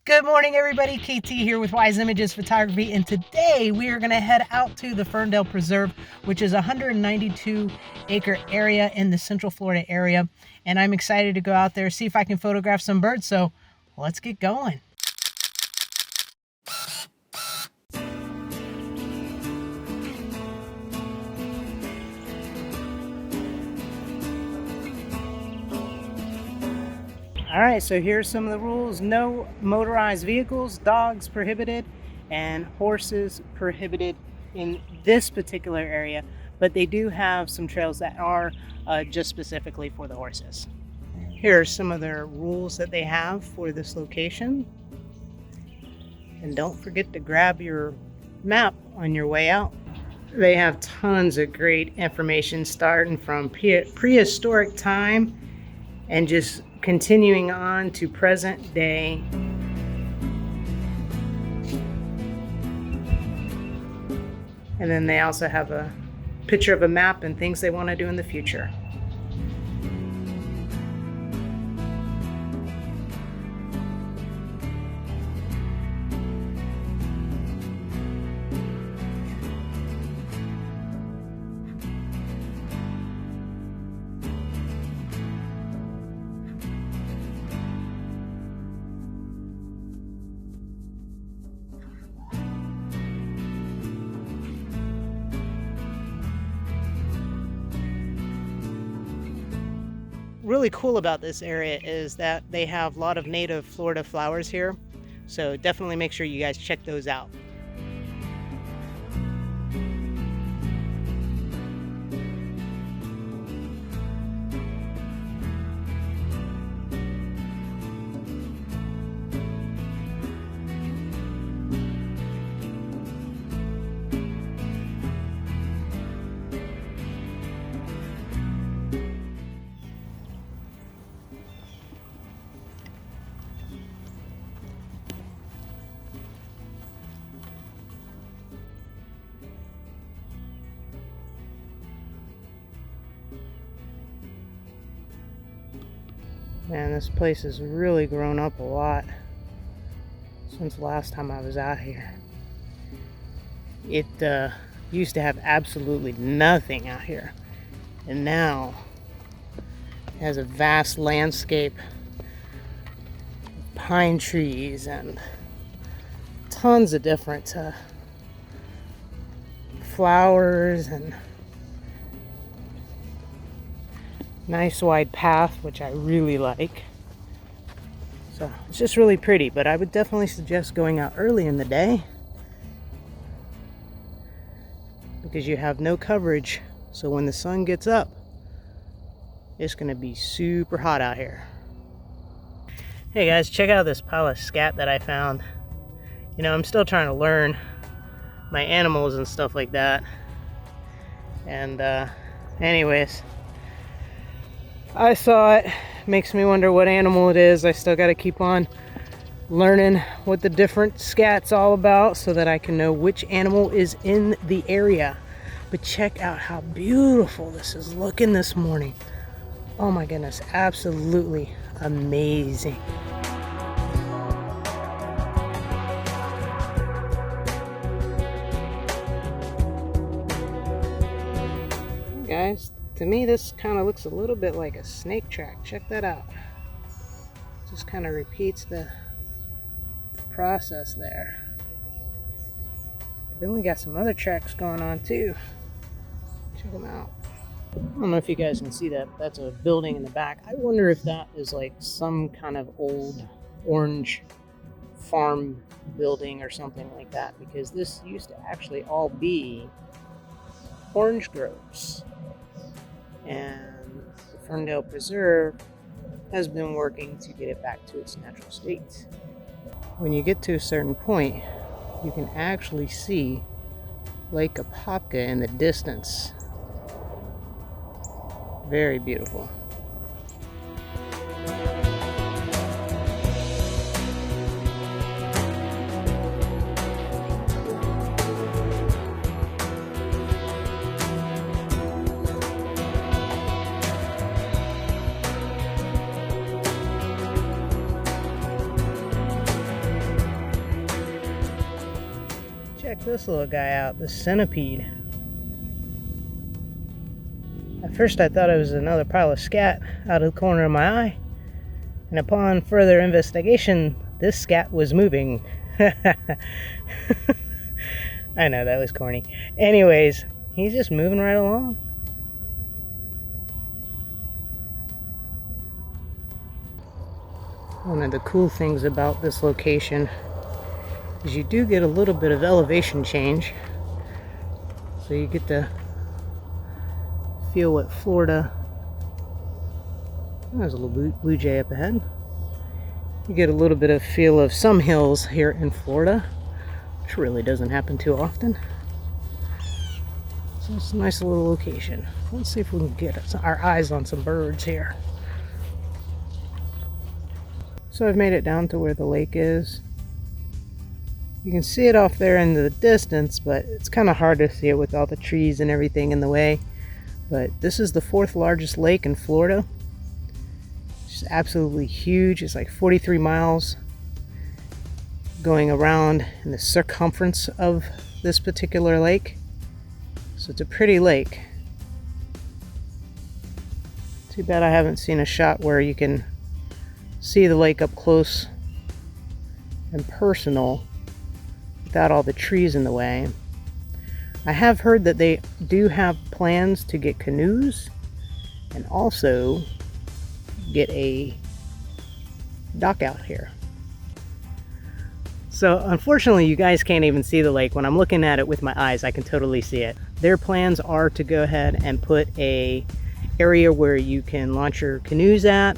Good morning, everybody. KT here with Wise Images Photography, and today we are going to head out to the Ferndale Preserve, which is a 192-acre area in the Central Florida area. And I'm excited to go out there, see if I can photograph some birds. So let's get going. All right, so here's some of the rules. No motorized vehicles, dogs prohibited, and horses prohibited in this particular area, but they do have some trails that are just specifically for the horses. Here are some of their rules that they have for this location. And don't forget to grab your map on your way out. They have tons of great information starting from prehistoric time and just continuing on to present day. And then they also have a picture of a map and things they want to do in the future. Really cool about this area is that they have a lot of native Florida flowers here, so definitely make sure you guys check those out. Man, this place has really grown up a lot since the last time I was out here. It used to have absolutely nothing out here, and now it has a vast landscape, pine trees, and tons of different flowers and nice wide path, which I really like. So it's just really pretty, but I would definitely suggest going out early in the day because you have no coverage. So when the sun gets up, it's gonna be super hot out here. Hey guys, check out this pile of scat that I found. You know, I'm still trying to learn my animals and stuff like that. And anyways, I saw it. Makes me wonder what animal it is. I still got to keep on learning what the different scat's all about so that I can know which animal is in the area. But check out how beautiful this is looking this morning. Oh my goodness, absolutely amazing. Guys, to me this kind of looks a little bit like a snake track. Check that out. Just kind of repeats the process there. But then we got some other tracks going on too. Check them out. I don't know if you guys can see that. That's a building in the back. I wonder if that is like some kind of old orange farm building or something like that, because this used to actually all be orange groves. And the Ferndale Preserve has been working to get it back to its natural state. When you get to a certain point, you can actually see Lake Apopka in the distance. Very beautiful. Check this little guy out, the centipede. At first I thought it was another pile of scat out of the corner of my eye, and upon further investigation, this scat was moving. I know, that was corny. Anyways, he's just moving right along. One of the cool things about this location is you do get a little bit of elevation change. So you get to feel what Florida... There's a little blue jay up ahead. You get a little bit of feel of some hills here in Florida, which really doesn't happen too often. So it's a nice little location. Let's see if we can get our eyes on some birds here. So I've made it down to where the lake is. You can see it off there in the distance, but it's kind of hard to see it with all the trees and everything in the way. But this is the 4th largest lake in Florida. It's just absolutely huge. It's like 43 miles going around in the circumference of this particular lake. So it's a pretty lake. Too bad I haven't seen a shot where you can see the lake up close and personal without all the trees in the way. I have heard that they do have plans to get canoes and also get a dock out here. So unfortunately you guys can't even see the lake. When I'm looking at it with my eyes, I can totally see it. Their plans are to go ahead and put a area where you can launch your canoes at,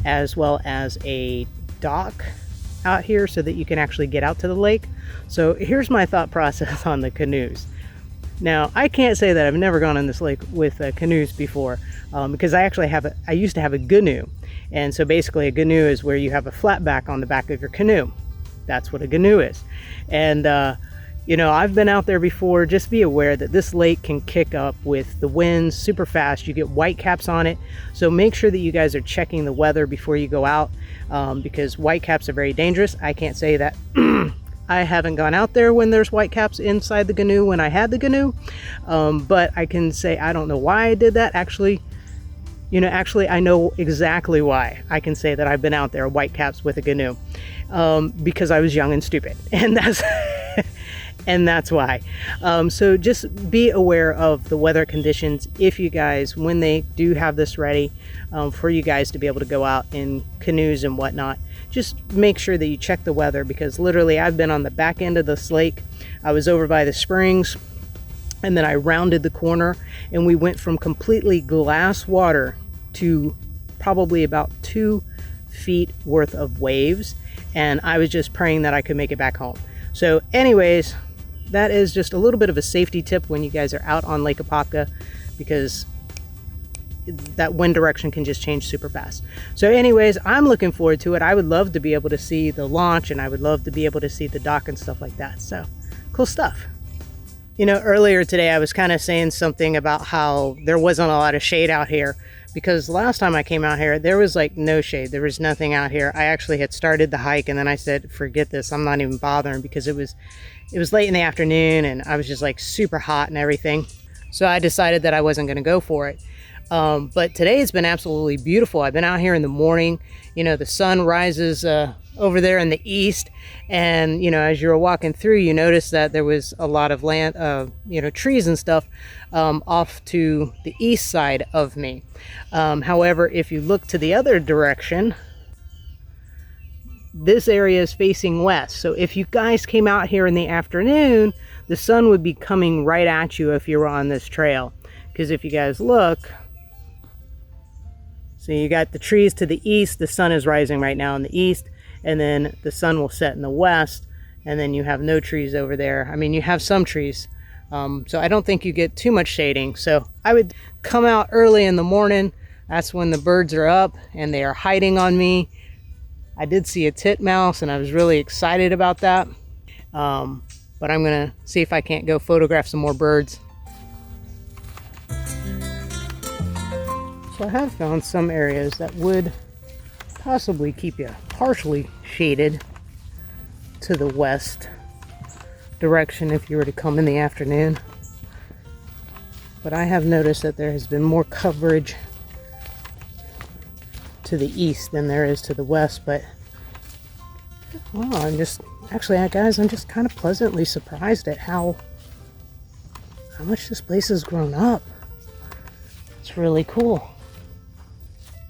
as well as a dock out here so that you can actually get out to the lake. So here's my thought process on the canoes. Now, I can't say that I've never gone on this lake with canoes before, because I used to have a canoe. And so basically a canoe is where you have a flat back on the back of your canoe. That's what a canoe is. And you know, I've been out there before. Just be aware that this lake can kick up with the winds super fast. You get whitecaps on it. So make sure that you guys are checking the weather before you go out, because whitecaps are very dangerous. I can't say that I haven't gone out there when there's whitecaps inside the canoe when I had the canoe. But I can say I don't know why I did that. Actually, I know exactly why I can say that I've been out there whitecaps with a canoe, because I was young and stupid, and that's and that's why. So just be aware of the weather conditions if you guys, when they do have this ready for you guys to be able to go out in canoes and whatnot. Just make sure that you check the weather, because literally I've been on the back end of this lake. I was over by the springs, and then I rounded the corner, and we went from completely glass water to probably about 2 feet worth of waves, and I was just praying that I could make it back home. So anyways, that is just a little bit of a safety tip when you guys are out on Lake Apopka, because that wind direction can just change super fast. So anyways, I'm looking forward to it. I would love to be able to see the launch, and I would love to be able to see the dock and stuff like that. So cool stuff. You know, earlier today I was kind of saying something about how there wasn't a lot of shade out here, because last time I came out here there was like no shade. There was nothing out here. I actually had started the hike, and then I said, forget this, I'm not even bothering, because it was late in the afternoon and I was just like super hot and everything. So I decided that I wasn't going to go for it. But today has been absolutely beautiful. I've been out here in the morning. You know, the sun rises over there in the east, and you know, as you were walking through, you noticed that there was a lot of land, trees and stuff off to the east side of me. However, if you look to the other direction, this area is facing west. So if you guys came out here in the afternoon, the sun would be coming right at you if you were on this trail. Because if you guys look, so you got the trees to the east, the sun is rising right now in the east, and then the sun will set in the west, and then you have no trees over there. I mean, you have some trees, so I don't think you get too much shading. So I would come out early in the morning. That's when the birds are up and they are hiding on me. I did see a titmouse, and I was really excited about that. But I'm gonna see if I can't go photograph some more birds. So I have found some areas that would possibly keep you partially shaded to the west direction if you were to come in the afternoon. But I have noticed that there has been more coverage to the east than there is to the west, but well, I'm just kind of pleasantly surprised at how much this place has grown up. It's really cool.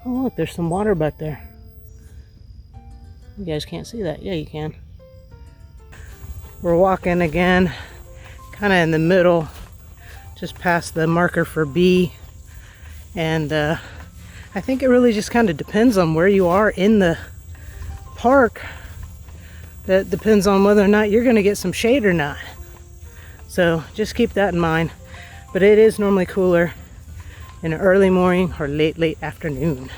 Oh look, there's some water back there. You guys can't see that. Yeah, you can. We're walking again, kind of in the middle, just past the marker for B, and I think it really just kind of depends on where you are in the park. That depends on whether or not you're going to get some shade or not. So just keep that in mind. But it is normally cooler in the early morning or late afternoon.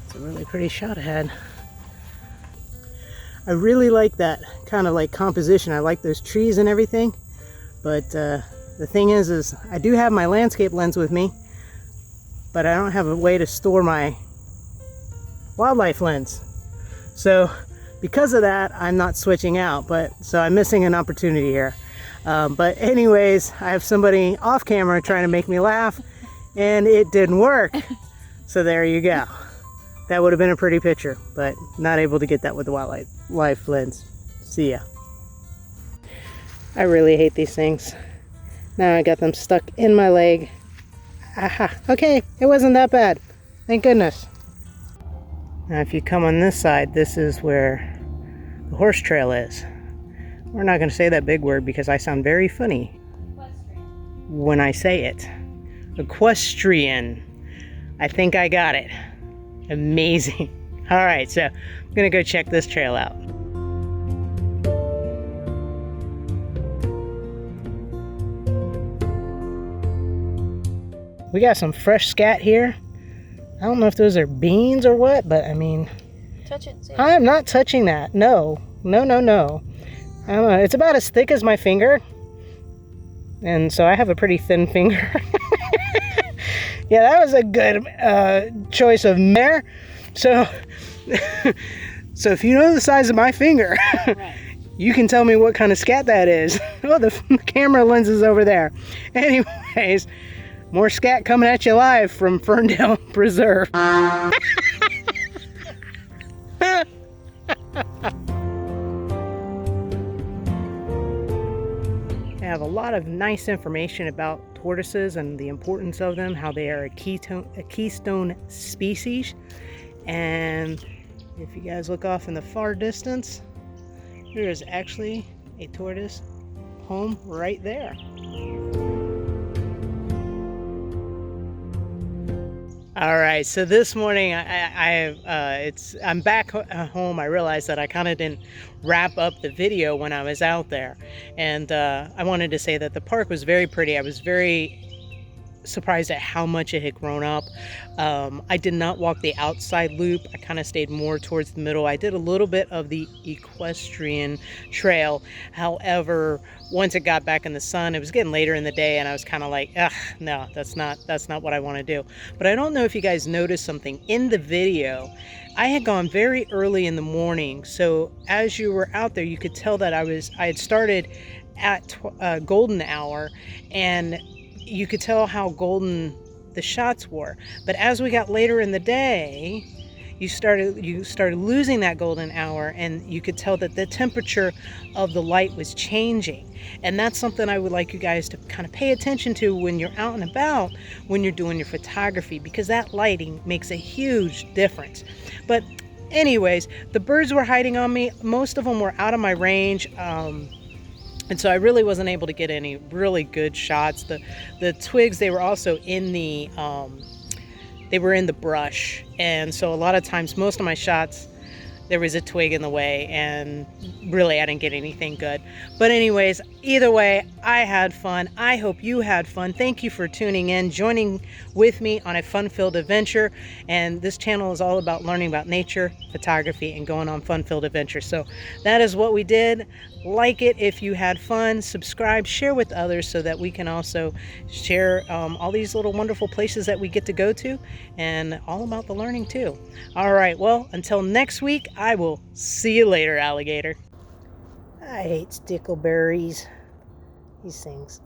It's a really pretty shot ahead. I really like that kind of like composition. I like those trees and everything. But the thing is I do have my landscape lens with me, but I don't have a way to store my wildlife lens. So because of that, I'm not switching out, so I'm missing an opportunity here. But anyways, I have somebody off camera trying to make me laugh, and it didn't work. So there you go. That would have been a pretty picture, but not able to get that with the wildlife lens. See ya. I really hate these things. Now I got them stuck in my leg. Aha, okay, it wasn't that bad. Thank goodness. Now if you come on this side, this is where the horse trail is. We're not going to say that big word because I sound very funny when I say it. Equestrian. I think I got it. Amazing. Alright, so I'm going to go check this trail out. We got some fresh scat here. I don't know if those are beans or what, but I mean... Touch it. See. I'm not touching that. No. No, no, no. I don't know. It's about as thick as my finger. And so I have a pretty thin finger. Yeah, that was a good choice of mare. So, so if you know the size of my finger, right, you can tell me what kind of scat that is. Oh, the camera lens is over there. Anyways, more scat coming at you live from Ferndale Preserve. I have a lot of nice information about tortoises and the importance of them, how they are a keystone species. And if you guys look off in the far distance, there is actually a tortoise home right there. All right, so this morning I'm back home. I realized that I kind of didn't wrap up the video when I was out there, and I wanted to say that the park was very pretty. I was very surprised at how much it had grown up. I did not walk the outside loop. I kind of stayed more towards the middle. I did a little bit of the equestrian trail. However, once it got back in the sun, it was getting later in the day, and I was kind of like, ugh, no, that's not what I want to do. But I don't know if you guys noticed something in the video. I had gone very early in the morning, so as you were out there, you could tell that I had started at golden hour, and you could tell how golden the shots were. But as we got later in the day, you started losing that golden hour, and you could tell that the temperature of the light was changing. And that's something I would like you guys to kind of pay attention to when you're out and about, when you're doing your photography, because that lighting makes a huge difference. But anyways, the birds were hiding on me. Most of them were out of my range. And so I really wasn't able to get any really good shots. The twigs, they were also in the brush. And so a lot of times, most of my shots, there was a twig in the way, and really I didn't get anything good. But anyways, either way, I had fun. I hope you had fun. Thank you for tuning in, joining with me on a fun-filled adventure. And this channel is all about learning about nature, photography, and going on fun-filled adventures. So that is what we did. Like it if you had fun, subscribe, share with others so that we can also share all these little wonderful places that we get to go to, and all about the learning too. All right, well, until next week, I will see you later, alligator. I hate stickleberries. These things